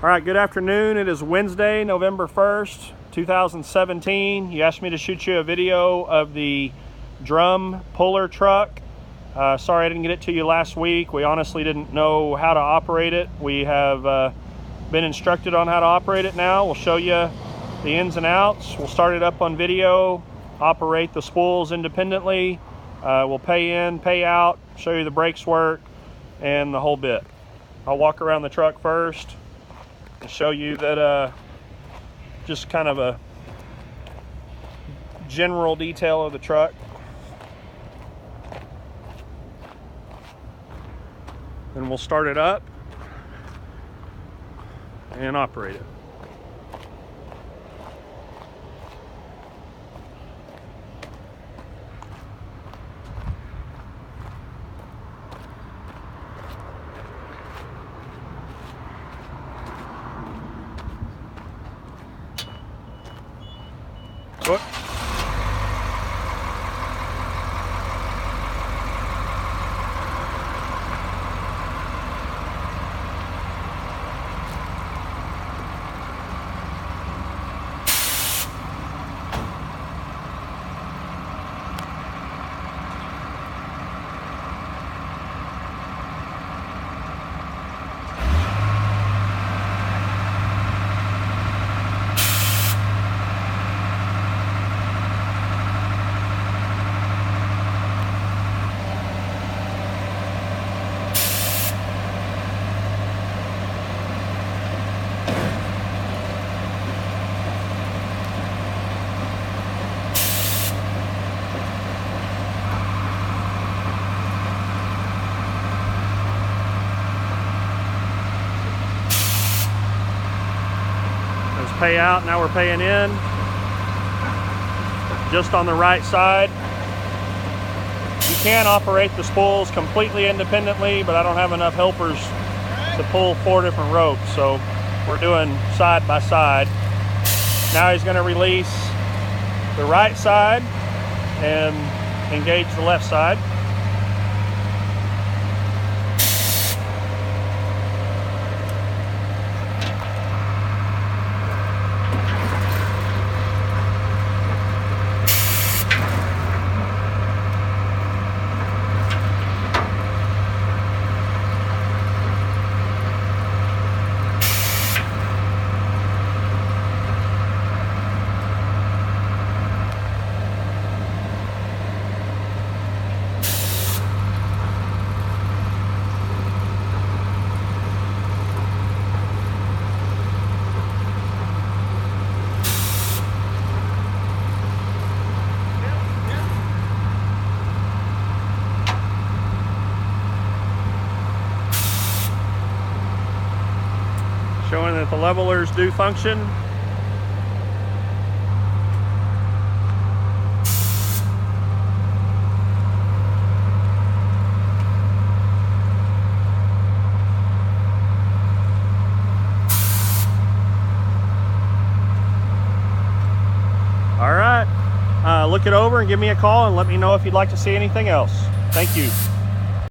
All right, good afternoon. It is Wednesday, November 1st, 2017. You asked me to shoot you a video of the drum puller truck. Sorry I didn't get it to you last week. We honestly didn't know how to operate it. We have been instructed on how to operate it now. We'll show you the ins and outs. We'll start it up on video, operate the spools independently. We'll pay in, pay out, show you the brakes work, and the whole bit. I'll walk around the truck first and show you that just kind of a general detail of the truck. Then we'll start it up and operate it. What? Pay out, now we're paying in. Just on the right side. You can operate the spools completely independently, but I don't have enough helpers to pull 4 different ropes, so we're doing side by side. Now he's going to release the right side and engage the left side. Showing that the levelers do function. All right, look it over and give me a call and let me know if you'd like to see anything else. Thank you.